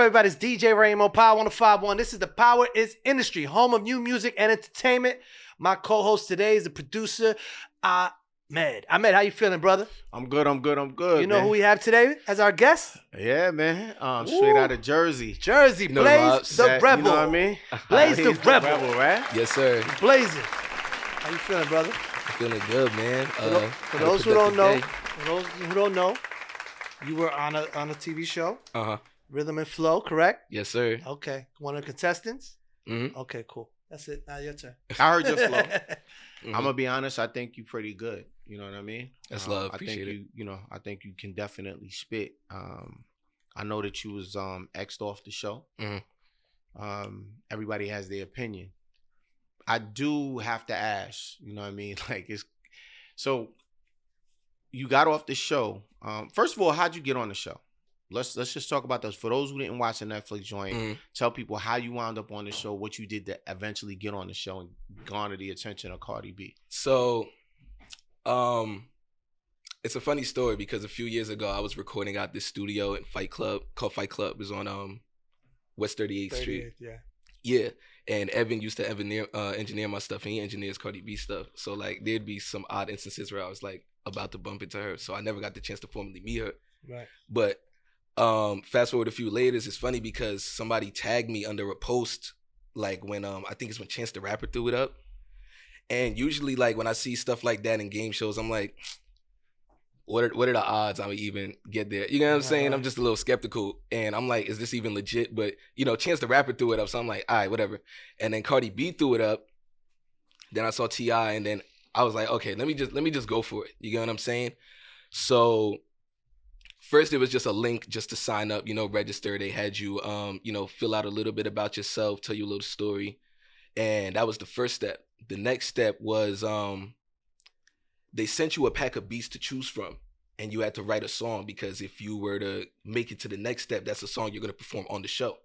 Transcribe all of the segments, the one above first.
everybody? It's DJ REYMO, Power 105.1. This is the Power is Industry, home of new music and entertainment. My co-host today is the producer, Ahmed. Ahmed, how you feeling, brother? I'm good. You know who we have today as our guest? Yeah, man. Straight out of Jersey. Jersey, Blaze the Rebel. You know what I mean? Blaze the Rebel. Right? Yes, sir. Blazing. How you feeling, brother? Feeling good, man. For those who don't know, you were on a TV show. Rhythm and Flow, correct? Yes, sir. Okay. One of the contestants? Mm-hmm. Okay, cool. That's it. Now your turn. I heard your flow. I'm going to be honest. I think you're pretty good. You know what I mean? That's love. Appreciate it. I think you can definitely spit. I know that you was X'd off the show. Mm-hmm. Everybody has their opinion. I do have to ask, you know what I mean? So you got off the show. First of all, how'd you get on the show? Let's just talk about those. For those who didn't watch the Netflix joint, tell people how you wound up on the show, what you did to eventually get on the show and garner the attention of Cardi B. So, it's a funny story because a few years ago I was recording at this studio in Fight Club called Fight Club. It was on West 38th Street. Yeah. And Evan used to engineer my stuff, and he engineers Cardi B stuff. So like there'd be some odd instances where I was like about to bump into her. So I never got the chance to formally meet her. Right. But fast forward a few later, it's funny because somebody tagged me under a post like when I think it's when Chance the Rapper threw it up. And usually like when I see stuff like that in game shows, I'm like, what are the odds I would even get there? You know what I'm saying? I'm just a little skeptical. And I'm like, is this even legit? But, Chance the Rapper threw it up. So I'm like, all right, whatever. And then Cardi B threw it up. Then I saw T.I. And then I was like, okay, let me just go for it. You get what I'm saying? So first it was just a link just to sign up, register. They had you, fill out a little bit about yourself, tell you a little story. And that was the first step. The next step was they sent you a pack of beats to choose from, and you had to write a song because if you were to make it to the next step, that's a song you're going to perform on the show.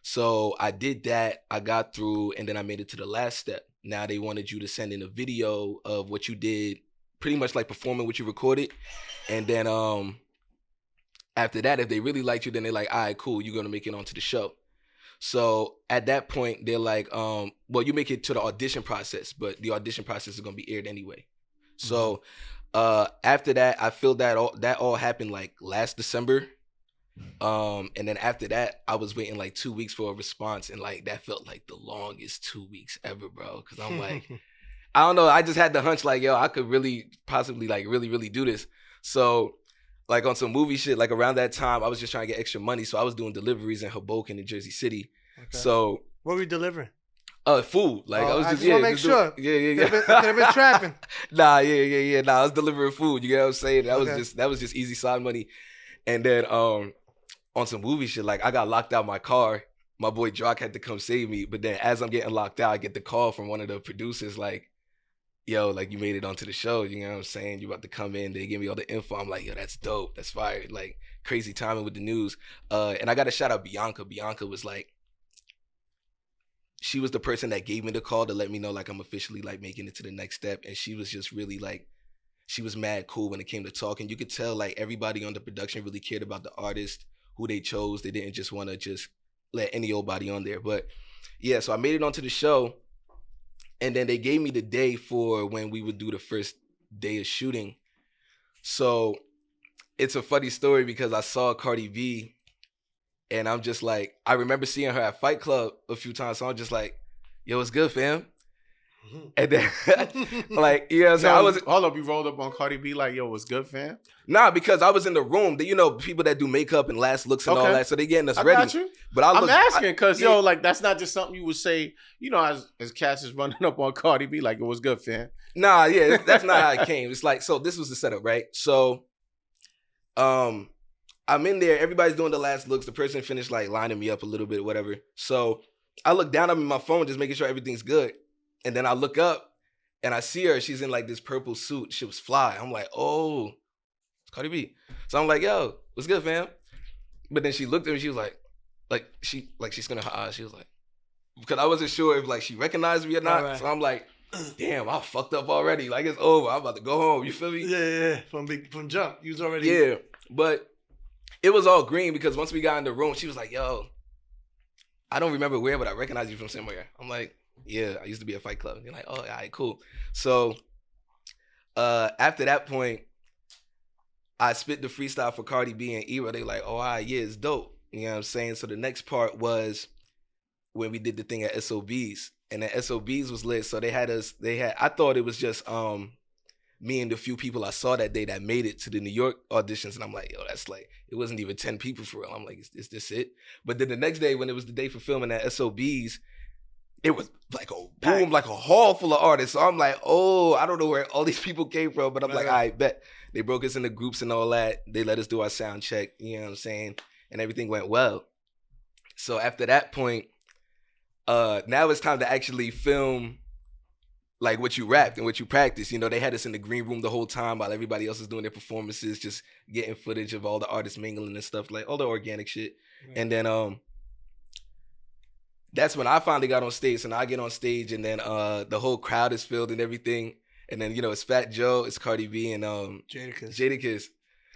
So I did that, I got through, and then I made it to the last step. Now they wanted you to send in a video of what you did, pretty much like performing what you recorded. And then after that, if they really liked you, then they're like, all right, cool, you're going to make it onto the show. So at that point, they're like, well, you make it to the audition process, but the audition process is going to be aired anyway. So after that, I feel that all happened like last December. And then after that, I was waiting like 2 weeks for a response. And like that felt like the longest 2 weeks ever, bro. Because I'm like, I don't know. I just had the hunch like, yo, I could really possibly like really, really do this. So like on some movie shit, like around that time, I was just trying to get extra money. So I was doing deliveries in Hoboken in Jersey City. Okay. So what were you delivering? Food. Like I was just want to make sure. Yeah. Could have been trapping. Nah, I was delivering food. You get what I'm saying? That was just easy side money. And then on some movie shit, like I got locked out of my car. My boy Jock had to come save me. But then as I'm getting locked out, I get the call from one of the producers like, yo, like you made it onto the show. You know what I'm saying? You about to come in. They give me all the info. I'm like, yo, that's dope. That's fire. Like crazy timing with the news. And I got to shout out Bianca. Bianca was like, she was the person that gave me the call to let me know like I'm officially like making it to the next step. And she was just really like, she was mad cool when it came to talking. You could tell like everybody on the production really cared about the artist, who they chose. They didn't just want to just let any old body on there. But yeah, so I made it onto the show. And then they gave me the day for when we would do the first day of shooting. So it's a funny story because I saw Cardi B. And I'm just like, I remember seeing her at Fight Club a few times. So I'm just like, yo, what's good, fam? And then, like, you know what I'm saying? Hold up, you rolled up on Cardi B like, yo, what's good, fam? Nah, because I was in the room. People that do makeup and last looks and all that. So they getting us ready. I got you. But I'm asking because, like, that's not just something you would say, as Cass is running up on Cardi B like, yo, what's good, fam? Nah, yeah, that's not how it came. It's like, so this was the setup, right? So, I'm in there. Everybody's doing the last looks. The person finished like lining me up a little bit, whatever. So I look down. I'm in my phone, just making sure everything's good. And then I look up and I see her. She's in like this purple suit. She was fly. I'm like, oh, it's Cardi B. So I'm like, yo, what's good, fam? But then she looked at me. She was like she's gonna her eyes. She was like, because I wasn't sure if like she recognized me or not. Right. So I'm like, damn, I fucked up already. Like it's over. I'm about to go home. You feel me? Yeah. From jump, you was already. Yeah, but It was all green because once we got in the room, she was like, yo, I don't remember where, but I recognize you from somewhere. I'm like, yeah, I used to be at Fight Club. And you're like, oh, all right, cool. So after that point, I spit the freestyle for Cardi B and Era. They like, oh, all right, yeah, it's dope. You know what I'm saying? So the next part was when we did the thing at SOBs. And the SOBs was lit. So I thought it was just me and the few people I saw that day that made it to the New York auditions. And I'm like, yo, that's like, it wasn't even 10 people for real. I'm like, is this it? But then the next day when it was the day for filming at SOBs, it was like a boom, like a hall full of artists. So I'm like, oh, I don't know where all these people came from. But I'm like, I bet. They broke us into groups and all that. They let us do our sound check, you know what I'm saying? And everything went well. So after that point, now it's time to actually film like what you rapped and what you practiced. You know, they had us in the green room the whole time while everybody else is doing their performances, just getting footage of all the artists mingling and stuff, like all the organic shit. Right. And then that's when I finally got on stage. So now I get on stage and then the whole crowd is filled and everything. And then, you know, it's Fat Joe, it's Cardi B and Jadakiss.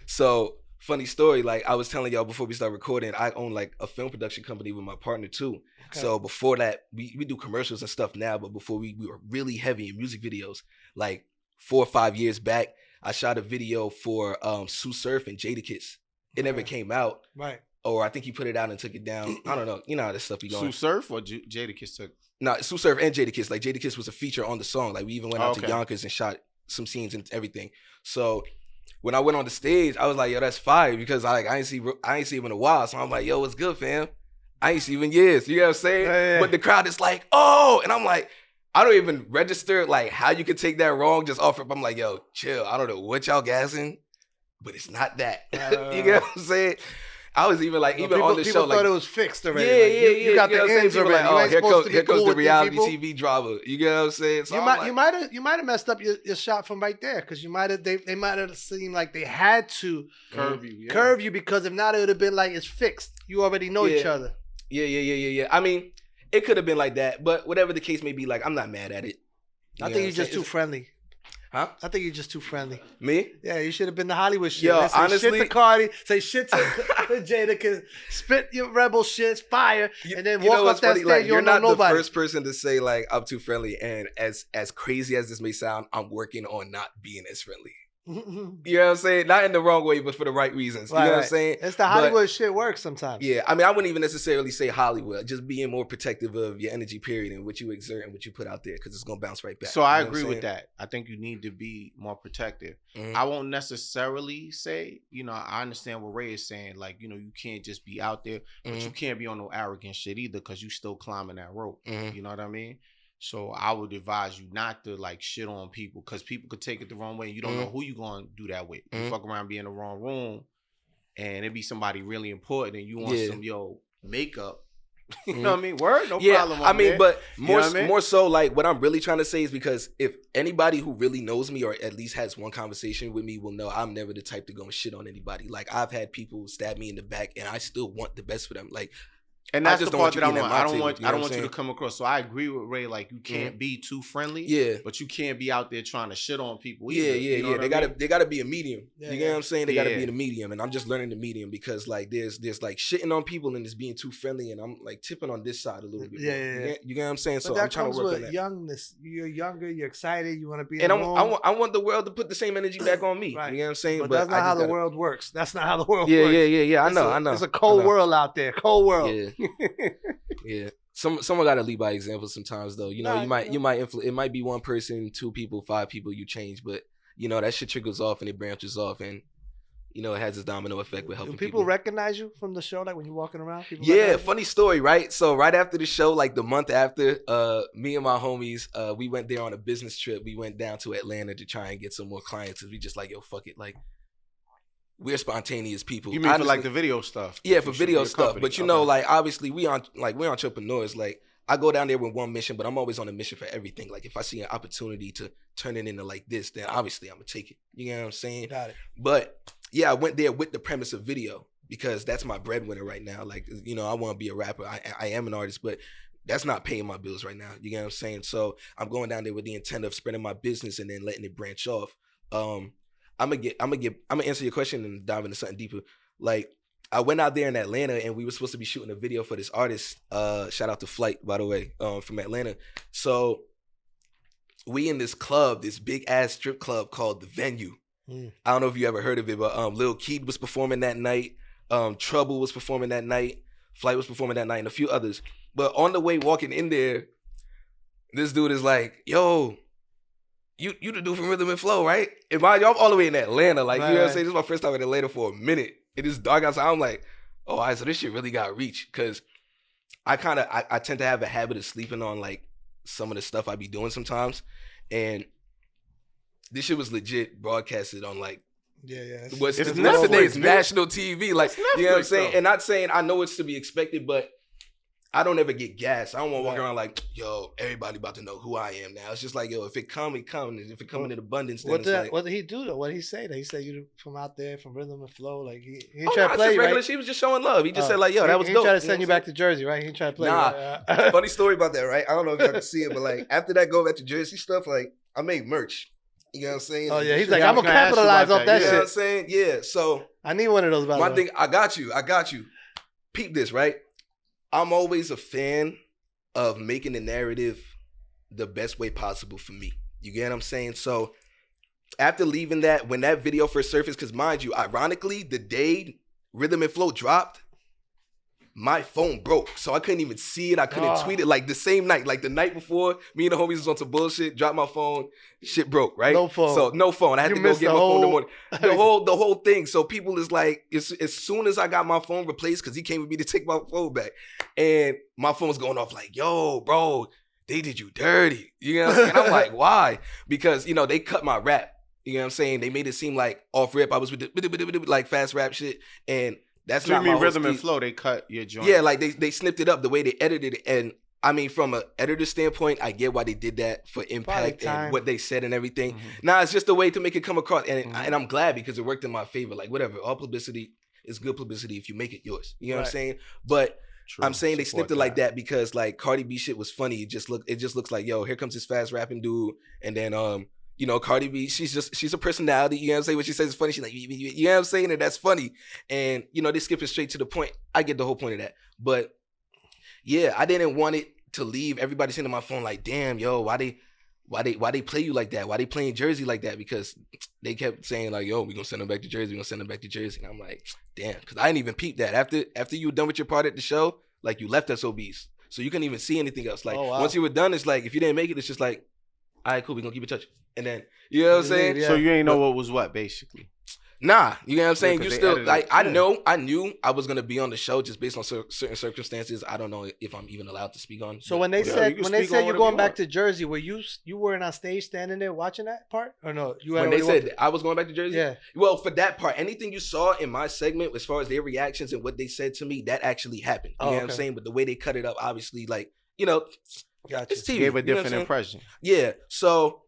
So funny story, like I was telling y'all before we start recording, I own like a film production company with my partner too. Okay. So before that, we do commercials and stuff now, but before we were really heavy in music videos. Like 4 or 5 years back, I shot a video for Sue Surf and Jadakiss. It never came out. Right. Or I think he put it out and took it down. I don't know. You know how this stuff be going. Sue Surf or Jadakiss took? No, Sue Surf and Jadakiss. Like Jadakiss was a feature on the song. Like we even went out to Yonkers and shot some scenes and everything. So when I went on the stage, I was like, yo, that's fire, because I ain't see him in a while. So I'm like, yo, what's good, fam? I ain't see you in years. You know what I'm saying? Yeah. But the crowd is like, oh, and I'm like, I don't even register like how you could take that wrong just off of. I'm like, yo, chill. I don't know what y'all gassing, but it's not that. You get what I'm saying? I was even like, even on the show, like, thought it was fixed already. Yeah, you got the ends already. Like, oh, here goes the reality TV drama. You get what I'm saying? So you might have messed up your shot from right there, because they might have seemed like they had to curve you, because if not, it would have been like it's fixed. You already know each other. Yeah. I mean, it could have been like that, but whatever the case may be, like, I'm not mad at it. I think you're just too friendly. Huh? I think you're just too friendly. Me? Yeah, you should have been the Hollywood shit. Yo, say honestly, shit to Cardi, say shit to Jada, spit your rebel shit, fire, and then walk off that stage. Like, you you're don't know not nobody. the first person to say like I'm too friendly, and as crazy as this may sound, I'm working on not being as friendly. You know what I'm saying? Not in the wrong way, but for the right reasons. You know what I'm saying? It's the Hollywood shit works sometimes. Yeah, I mean, I wouldn't even necessarily say Hollywood. Just being more protective of your energy, period, and what you exert and what you put out there, because it's gonna bounce right back. So I agree with that. I think you need to be more protective. Mm-hmm. I won't necessarily say, I understand what Ray is saying. Like, you can't just be out there, but you can't be on no arrogant shit either, because you still climbing that rope. You know what I mean? So I would advise you not to like shit on people, because people could take it the wrong way. You don't know who you gonna do that with. You fuck around, be in the wrong room, and it be somebody really important, and you want some makeup. You know what I mean? Word, no problem. I mean, but more so, like what I'm really trying to say is, because if anybody who really knows me or at least has one conversation with me will know I'm never the type to go and shit on anybody. Like I've had people stab me in the back, and I still want the best for them. Like. And that's the part that I want. I don't want you to come across. So I agree with Ray. Like you can't be too friendly. Yeah. But you can't be out there trying to shit on people either. Yeah. You know They gotta be a medium. You get what I'm saying? They gotta be in a medium. And I'm just learning the medium, because like there's like shitting on people and it's being too friendly, and I'm like tipping on this side a little bit. Yeah. You get what I'm saying? But so that I'm trying to work on that. Youngness. You're younger. You're excited. You want to be. And I want the world to put the same energy back on me. Right. You know what I'm saying? But that's not how the world works. That's not how the world works. Yeah. I know. It's a cold world out there. Cold world. Yeah. Yeah, someone got to lead by example sometimes, though. You might influence. It might be one person, 2 people, 5 people you change, but that shit trickles off and it branches off, and it has this domino effect with helping people. People recognize you from the show, like when you're walking around? Yeah, funny story, right? So right after the show, like the month after, me and my homies, we went there on a business trip. We went down to Atlanta to try and get some more clients, because we just like, yo, fuck it, like. We're spontaneous people. You mean honestly, for like the video stuff? Yeah, for video stuff. But like obviously we're entrepreneurs. Like I go down there with one mission, but I'm always on a mission for everything. Like if I see an opportunity to turn it into like this, then obviously I'm gonna take it. You know what I'm saying? Got it. But yeah, I went there with the premise of video, because that's my breadwinner right now. Like, I want to be a rapper. I am an artist, but that's not paying my bills right now. You know what I'm saying? So I'm going down there with the intent of spreading my business and then letting it branch off. I'm gonna answer your question and dive into something deeper. Like I went out there in Atlanta and we were supposed to be shooting a video for this artist. Shout out to Flight, by the way, from Atlanta. So we in this club, this big ass strip club called The Venue. I don't know if you ever heard of it, but Lil Keed was performing that night. Trouble was performing that night. Flight was performing that night, and a few others. But on the way walking in there, this dude is like, "Yo, you the dude from Rhythm and Flow, right?" And mind you, I'm all the way in Atlanta. Like, you know what I'm saying? This is my first time in Atlanta for a minute. It is dark outside. I'm like, oh, all right, so this shit really got reach. Because I tend to have a habit of sleeping on, like, some of the stuff I be doing sometimes. And this shit was legit broadcasted on, like, what's today's national TV. Like, you know what I'm saying? Though. And not saying I know it's to be expected, but I don't ever get gas. I don't want to walk around like, yo, everybody about to know who I am now. It's just like, yo, if it come, it comes. If it come in abundance, then what did he do though? What did he say? He said you from out there, from Rhythm and Flow. Like he didn't try to play you, right? She was just showing love. He just said like, yo, that was dope. He tried to send you back to Jersey, right? He didn't try to play you. Funny story about that, right? I don't know if y'all can see it, but like after that go back to Jersey stuff, like I made merch. You know what I'm saying? Oh yeah, he's like, I'm gonna capitalize off that shit. You know what I'm saying? Yeah. So I need one of those. One thing, I got you. Peep this, right? I'm always a fan of making the narrative the best way possible for me. You get what I'm saying? So after leaving that, when that video first surfaced, because mind you, ironically, the day Rhythm and Flow dropped, my phone broke. So I couldn't even see it. I couldn't tweet it. Like the same night, like the night before, me and the homies was on some bullshit, dropped my phone, shit broke, right? No phone. So no phone. I had to go get my phone in the morning. The whole thing. So people is like, as soon as I got my phone replaced, because he came with me to take my phone back, and my phone was going off like, yo, bro, they did you dirty. You know what I'm saying? I'm like, why? Because, you know, they cut my rap. You know what I'm saying? They made it seem like off rip. I was with the like fast rap shit. And that's not my Rhythm and Flow, they cut your joint. Yeah, like they snipped it up the way they edited it. And I mean, from an editor standpoint, I get why they did that for impact and what they said and everything. Mm-hmm. Now it's just a way to make it come across. And I'm glad because it worked in my favor. Like whatever, all publicity is good publicity if you make it yours. You know what I'm saying? But true. I'm saying they snipped it like that because like Cardi B shit was funny. It just looks like, yo, here comes this fast rapping dude. And then you know, Cardi B, she's a personality. You know what I'm saying? When she says it's funny, she's like, you know what I'm saying? And that's funny. And, you know, they skip it straight to the point. I get the whole point of that. But, yeah, I didn't want it to leave. Everybody sitting on my phone like, damn, yo, why they play you like that? Why they playing Jersey like that? Because they kept saying like, yo, we gonna send them back to Jersey. We gonna send them back to Jersey. And I'm like, damn, because I didn't even peep that. After you were done with your part at the show, like you left us obese. So you couldn't even see anything else. Like once you were done, it's like, if you didn't make it, it's just like, all right, cool, we gonna keep in touch. And then, you know what I'm saying? So you ain't know what was what, basically? Nah, you know what I'm saying? You still, like, I knew I was going to be on the show just based on certain circumstances. I don't know if I'm even allowed to speak on. So when they said you're going back to Jersey, were you weren't on stage standing there watching that part? Or no? When they said I was going back to Jersey? Yeah. Well, for that part, anything you saw in my segment as far as their reactions and what they said to me, that actually happened. You know what I'm saying? But the way they cut it up, obviously, like, you know, it's TV. Gave a different impression. Yeah. So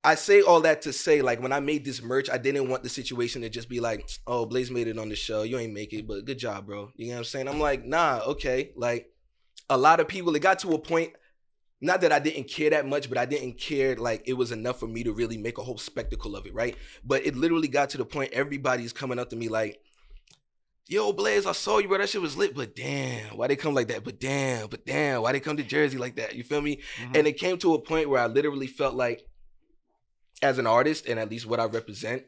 I say all that to say, like, when I made this merch, I didn't want the situation to just be like, oh, Blaze made it on the show. You ain't make it, but good job, bro. You know what I'm saying? I'm like, nah, okay. Like, a lot of people, it got to a point, not that I didn't care that much, but I didn't care, like, it was enough for me to really make a whole spectacle of it, right? But it literally got to the point everybody's coming up to me like, yo, Blaze, I saw you, bro. That shit was lit, but damn, why they come like that? But damn, why they come to Jersey like that? You feel me? Mm-hmm. And it came to a point where I literally felt like, as an artist, and at least what I represent,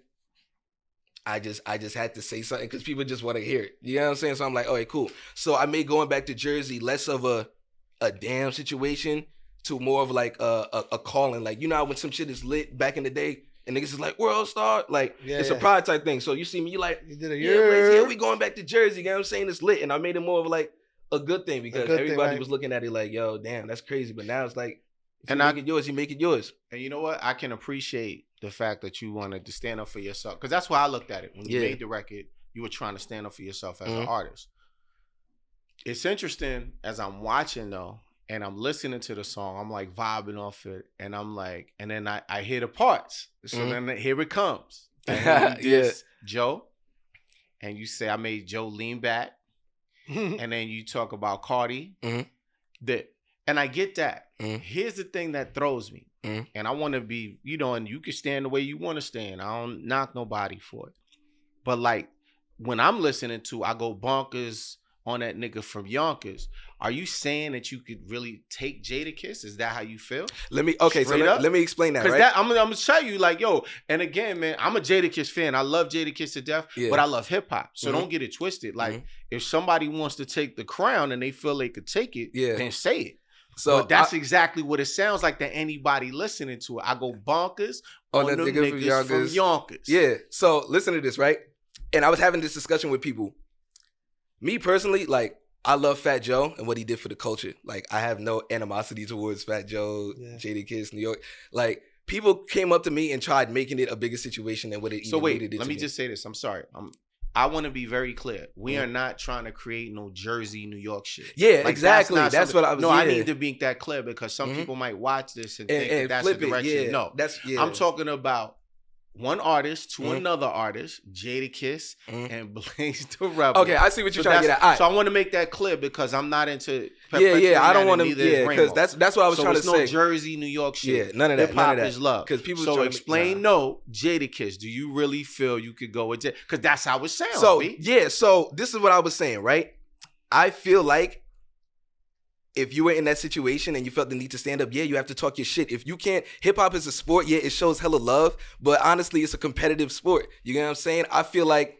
I just had to say something because people just want to hear it. You know what I'm saying? So I'm like, all right, cool. So I made going back to Jersey less of a damn situation to more of like a calling. Like, you know how when some shit is lit back in the day and niggas is like, world star? Like, it's a pride type thing. So you see me, you like, we going back to Jersey. You know what I'm saying? It's lit. And I made it more of like a good thing because everybody was looking at it like, yo, damn, that's crazy. But now it's like, if you make it yours, you make it yours. And you know what? I can appreciate the fact that you wanted to stand up for yourself. Because that's why I looked at it. When you made the record, you were trying to stand up for yourself as an artist. It's interesting as I'm watching, though, and I'm listening to the song. I'm like vibing off it. And I'm like, and then I hear the parts. So then here it comes. And you Joe. And you say, I made Joe lean back. And then you talk about Cardi. And I get that. Here's the thing that throws me. And I want to be, you know, and you can stand the way you want to stand. I don't knock nobody for it. But like, when I'm listening to, I go bonkers on that nigga from Yonkers. Are you saying that you could really take Jadakiss? Is that how you feel? Let me explain that, Because right? I'm gonna tell you, like, yo, and again, man, I'm a Jadakiss fan. I love Jadakiss to death, but I love hip hop. So don't get it twisted. Like, if somebody wants to take the crown and they feel they could take it, then say it. So but that's exactly what it sounds like to anybody listening to it. I go bonkers on the niggas from Yonkers. Yeah. So listen to this, right? And I was having this discussion with people. Me personally, like, I love Fat Joe and what he did for the culture. Like, I have no animosity towards Fat Joe, Jadakiss, New York. Like, people came up to me and tried making it a bigger situation than what it even needed it to be. Let me just say this. I'm sorry. I want to be very clear. We are not trying to create no Jersey, New York shit. Yeah, like, exactly. That's what I was. No, I need to make that clear because some people might watch this and think that's the direction. Yeah. No, I'm talking about one artist to another artist, Jadakiss and Blaze the Rebel. Okay, I see what you're trying to get at. Right. So I want to make that clear because I'm not into. I don't want to. Yeah, because that's what I was trying to say. So it's no Jersey, New York shit. Yeah, none of that. Hip hop is love. Because people. So explain Jadakiss. Do you really feel you could go with Jadakiss? Because that's how it sounds. So so this is what I was saying, right? I feel like if you were in that situation and you felt the need to stand up, you have to talk your shit. If you can't, hip hop is a sport. Yeah, it shows hella love, but honestly, it's a competitive sport. You know what I'm saying? I feel like,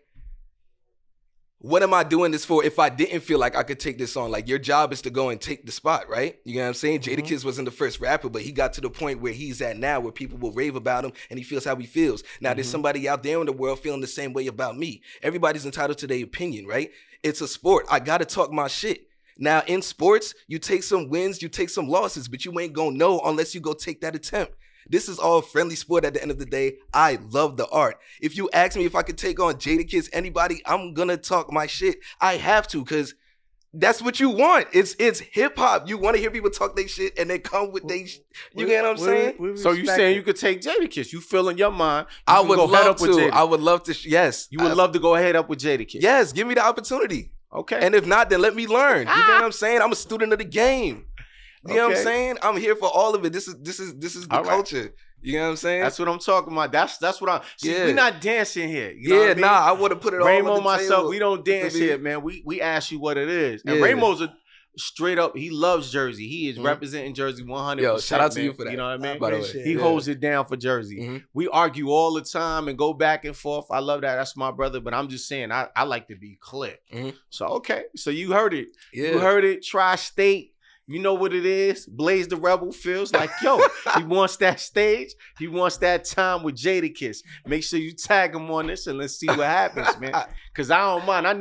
what am I doing this for if I didn't feel like I could take this on? Like, your job is to go and take the spot, right? You know what I'm saying? Jadakiss wasn't the first rapper, but he got to the point where he's at now, where people will rave about him and he feels how he feels. Now, there's somebody out there in the world feeling the same way about me. Everybody's entitled to their opinion, right? It's a sport. I got to talk my shit. Now, in sports, you take some wins, you take some losses, but you ain't gonna know unless you go take that attempt. This is all friendly sport at the end of the day. I love the art. If you ask me if I could take on Jadakiss, anybody, I'm gonna talk my shit. I have to, because that's what you want. It's hip hop. You want to hear people talk their shit and they come with they. You get what I'm saying? So you saying you could take Jadakiss? You feel in your mind? I would love to. I would love to. Yes, you would love to go ahead up with Jadakiss. Yes, give me the opportunity. Okay. And if not, then let me learn. You know what I'm saying? I'm a student of the game. You know what I'm saying? I'm here for all of it. This is the culture. You know what I'm saying? That's what I'm talking about. That's what I'm. See, we're not dancing here. You know what I mean? I would have put it all REYMO, on the myself, table. we don't dance here, man. We ask you what it is. And REYMO's a straight up. He loves Jersey. He is representing Jersey 100%. Yo, shout out to you for that. You know what I mean? By the way, he holds it down for Jersey. We argue all the time and go back and forth. I love that. That's my brother. But I'm just saying, I like to be clear. So okay, so you heard it. Yeah. You heard it. Tri-State. You know what it is? Blaze the Rebel feels like, yo, he wants that stage. He wants that time with Jadakiss. Make sure you tag him on this and let's see what happens, man. Because I don't mind. I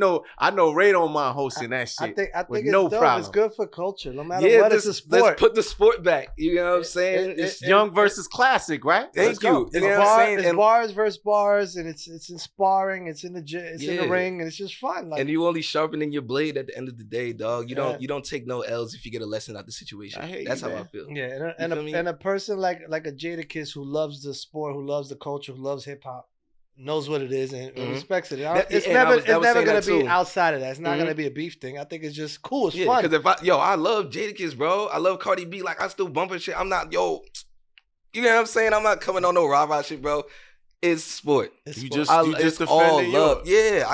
know Ray don't mind hosting that shit. I think it's no dope. problem. It's good for culture. No matter what, it's a sport. Let's put the sport back. You know what I'm saying? It's young versus classic, right? Thank you. It's You know what I'm saying? It's bars versus bars, and it's in sparring. It's in the ring, and it's just fun. And you only sharpening your blade at the end of the day, dog. You don't take no L's if you get a lesson out the situation. That's how I feel. Yeah, and a person like a Jadakiss who loves the sport, who loves the culture, who loves hip hop, knows what it is and respects it. It's never gonna be outside of that. It's not gonna be a beef thing. I think it's just cool. It's fun. Because I love Jadakiss, bro. I love Cardi B. Like, I still bumping shit. I'm not, you know what I'm saying? I'm not coming on no rah-rah shit, bro. It's sport. You just defending all love. Yours. Yeah,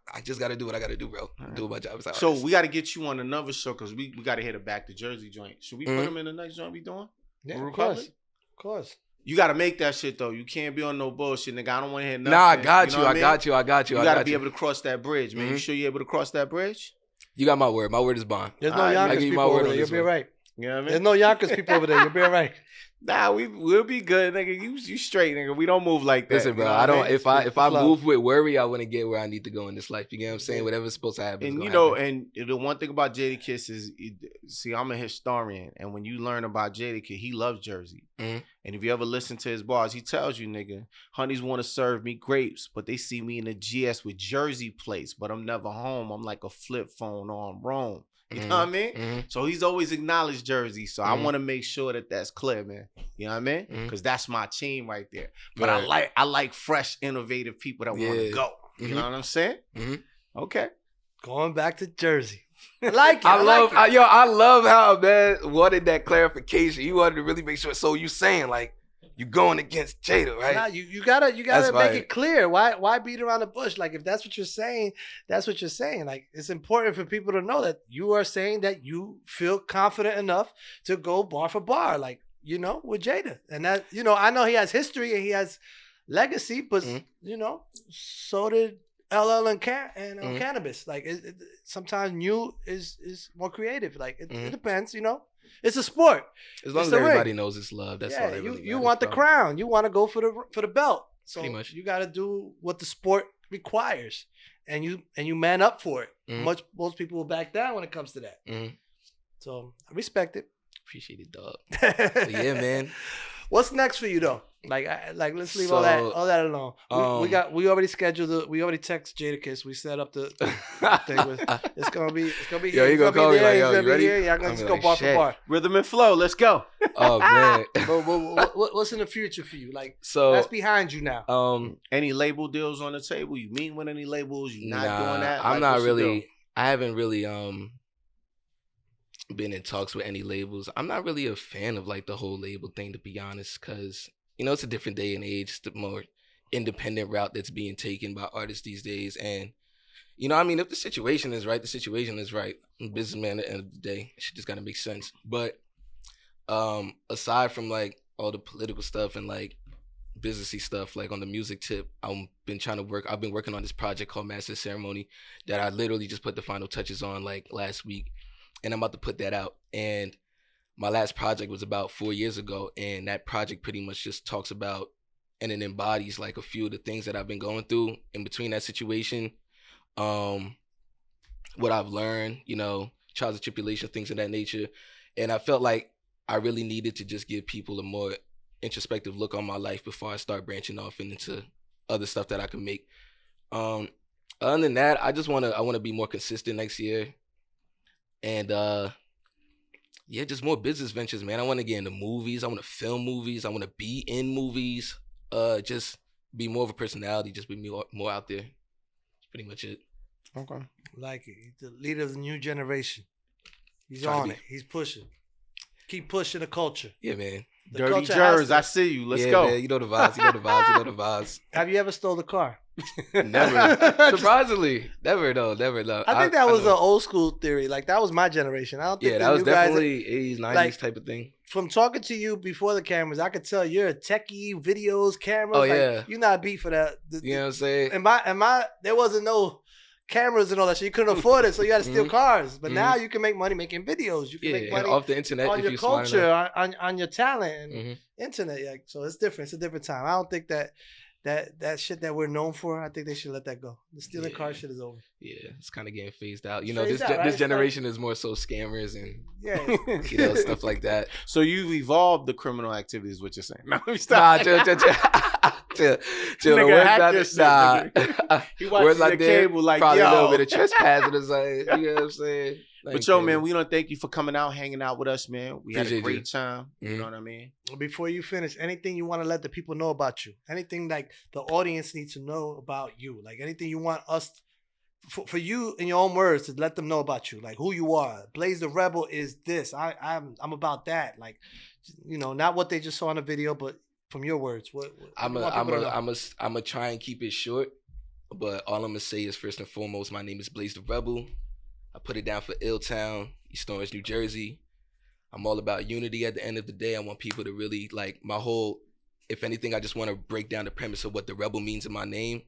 I just gotta do what I gotta do, bro. Do my job. So we gotta get you on another show because we gotta hit it back to Jersey joint. Should we put him in the next joint we doing? Yeah, of course. You gotta make that shit though. You can't be on no bullshit, nigga. I don't want to hear nothing. Nah, I got you. Know what I got you. You gotta be able to cross that bridge, man. You sure you're able to cross that bridge? You got my word. My word is bond. There's no Yonkers people over there. You'll be right. You know what I mean? There's no Yonkers people over there. You'll be all right. Nah, we'll be good, nigga. You straight, nigga. We don't move like that. Listen, bro. I don't. If I move with worry, I wouldn't get where I need to go in this life. You get what I'm saying? Whatever's supposed to happen. And and the one thing about Jadakiss is, see, I'm a historian, and when you learn about Jadakiss, he loves Jersey. And if you ever listen to his bars, he tells you, nigga, honeys want to serve me grapes, but they see me in a GS with Jersey plates, but I'm never home. I'm like a flip phone on Rome. You know what I mean? So he's always acknowledged Jersey. So I want to make sure that that's clear, man. You know what I mean? Because that's my team right there. But I like fresh, innovative people that want to go. You know what I'm saying? Okay. Going back to Jersey. I like it. I love how man wanted that clarification. You wanted to really make sure. So you saying like You going against Jada, right? Nah, you gotta make it clear. Why beat around the bush? Like if that's what you're saying, that's what you're saying. Like it's important for people to know that you are saying that you feel confident enough to go bar for bar, like, you know, with Jada. And that, you know, I know he has history and he has legacy, but you know, so did LL and Cannabis. Like sometimes new is more creative. Like it depends, you know. It's a sport. As long as everybody knows it's love, that's all. You want the crown. You want to go for the belt. So pretty much. You got to do what the sport requires, and you man up for it. Most people will back down when it comes to that. So I respect it. Appreciate it, dog. But yeah, man. What's next for you though? Like let's leave all that alone. We already scheduled we already text Jadakiss. We set up the thing. It's gonna be yo, you gonna call me like, yo, you ready? Yeah, I'm gonna just go bar for bar. Rhythm and flow. Let's go. Oh man. What's in the future for you? Like, so that's behind you now. Any label deals on the table? You meeting with any labels? You not doing that? I'm not really. I haven't really been in talks with any labels. I'm not really a fan of like the whole label thing, to be honest, because you know it's a different day and age. It's the more independent route that's being taken by artists these days, and you know, I mean, if the situation is right, the situation is right. I'm a businessman at the end of the day. It just gotta make sense. But aside from like all the political stuff and like businessy stuff, like on the music tip, I've been working on this project called Master Ceremony that I literally just put the final touches on like last week. And I'm about to put that out. And my last project was about 4 years ago. And that project pretty much just talks about and it embodies like a few of the things that I've been going through in between that situation. What I've learned, you know, trials and tribulations, things of that nature. And I felt like I really needed to just give people a more introspective look on my life before I start branching off into other stuff that I can make. Other than that, I want to be more consistent next year. And yeah, just more business ventures, man. I want to get into movies. I want to film movies. I want to be in movies. Just be more of a personality. Just be more out there. That's pretty much it. Okay. Like it. He's the leader of the new generation. He's on it. He's pushing. Keep pushing the culture. Yeah, man. Dirty Jers, I see you. Let's go. Man, you know the vibes. You know the vibes. You know the vibes. Have you ever stole the car? Never. Surprisingly. Never though. I think that was an old school theory. Like that was my generation. I don't think that was definitely 80s, 90s like, type of thing. From talking to you before the cameras, I could tell you're a techie, videos, cameras. Oh, like, yeah. You're not beat for that. You know what I'm saying? And there wasn't no cameras and all that shit. You couldn't afford it, so you had to steal cars. But now you can make money making videos. You can make money off the internet on your culture, on your talent and internet. Like, so it's different. It's a different time. I don't think that shit that we're known for, I think they should let that go. The stealing car shit is over. Yeah, it's kind of getting phased out. You know, this generation is more so scammers and you know, stuff like that. So you've evolved the criminal activities, what you're saying. No, let me stop. Chill. He watches the cable like, probably yo. A little bit of trespassing or something. You know what I'm saying? But yo, man, we don't thank you for coming out, hanging out with us, man. We had a great time. Mm-hmm. You know what I mean? Before you finish, anything you want to let the people know about you? Anything like the audience needs to know about you? Like anything you want us, for you in your own words, to let them know about you? Like who you are. Blaze the Rebel is this. I'm about that. Like, you know, not what they just saw in the video, but from your words. I'm gonna try and keep it short, but all I'm gonna say is first and foremost, my name is Blaze the Rebel. I put it down for Illtown, East Orange, New Jersey. I'm all about unity at the end of the day. I want people to really, like, if anything, I just want to break down the premise of what the Rebel means in my name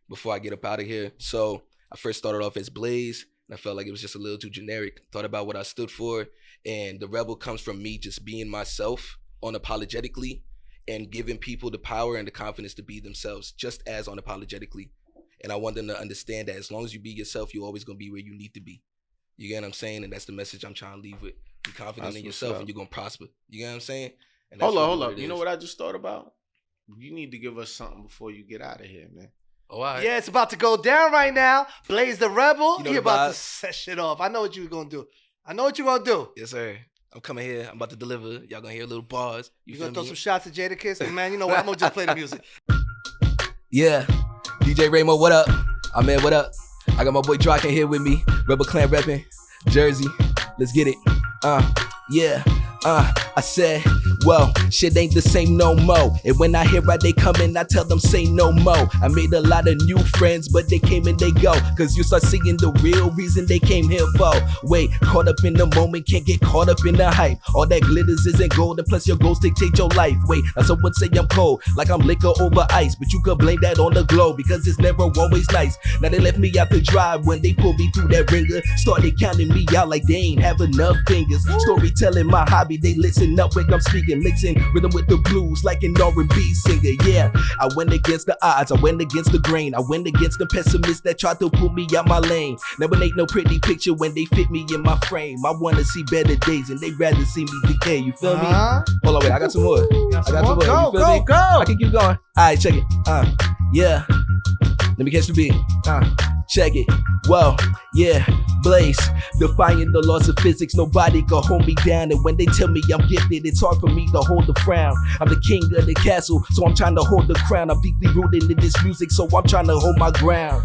before I get up out of here. So I first started off as Blaze, and I felt like it was just a little too generic. Thought about what I stood for, and the Rebel comes from me just being myself unapologetically and giving people the power and the confidence to be themselves just as unapologetically. And I want them to understand that as long as you be yourself, you're always going to be where you need to be. You get what I'm saying? And that's the message I'm trying to leave with. Be confident in yourself and you're going to prosper. You get what I'm saying? And hold up. You know what I just thought about? You need to give us something before you get out of here, man. Oh, all right. Yeah, it's about to go down right now. Blaze the Rebel. You're about to set shit off. I know what you're going to do. Yes, sir. I'm coming here. I'm about to deliver. Y'all going to hear little bars. You going to throw some shots at Jadakiss? And man, you know what? I'm going to just play the music. Yeah. DJ REYMO, what up? Ahmed, what up? I got my boy Draken here with me. Rebel Clan repping. Jersey. Let's get it. I said, well, shit ain't the same no more. And when I hear how they coming, I tell them say no more. I made a lot of new friends, but they came and they go. Cause you start seeing the real reason they came here for. Wait, caught up in the moment, can't get caught up in the hype. All that glitters isn't gold, and plus your goals dictate your life. Wait, now someone say I'm cold, like I'm liquor over ice. But you could blame that on the glow, because it's never always nice. Now they left me out to dry when they pulled me through that ringer. Started counting me out like they ain't have enough fingers. Storytelling my hobby, they listen up when I'm speaking. Mixing rhythm with the blues like an R&B singer. Yeah, I went against the odds, I went against the grain. I went against the pessimists that tried to pull me out my lane. Never ain't no pretty picture when they fit me in my frame. I wanna see better days and they rather see me decay. You feel me? Hold on, wait, I got some more. I got some more. Go, you feel me? Go. I can keep going. Alright, check it. Yeah. Let me catch the beat. Check it. Whoa, yeah, Blaze. Defying the laws of physics, nobody can hold me down. And when they tell me I'm gifted, it's hard for me to hold the frown. I'm the king of the castle, so I'm trying to hold the crown. I'm deeply rooted in this music, so I'm trying to hold my ground.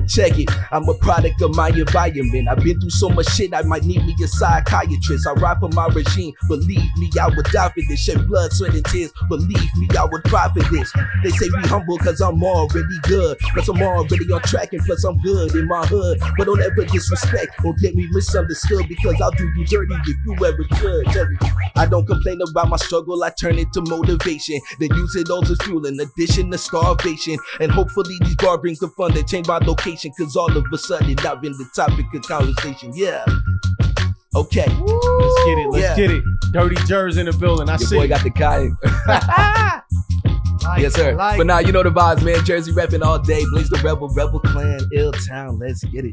Check it, I'm a product of my environment. I've been through so much shit, I might need me a psychiatrist. I ride for my regime, believe me, I would die for this. Shed blood, sweat, and tears, believe me, I would cry for this. They say be humble, cause I'm already good. Plus I'm already on track, and plus I'm good in my hood. But don't ever disrespect or get me misunderstood, because I'll do you dirty if you ever could. I don't complain about my struggle, I turn it to motivation. Then use it all as fuel in addition to starvation. And hopefully these bars bring the fun that change my location. Cause all of a sudden I've been the topic of conversation. Yeah. Okay. Let's get it. Let's get it. Dirty Jers in the building. I see. Your boy got the kayak. Yes, sir. But now you know the vibes, man. Jersey repping all day. Blaze the Rebel Clan, Ill Town. Let's get it.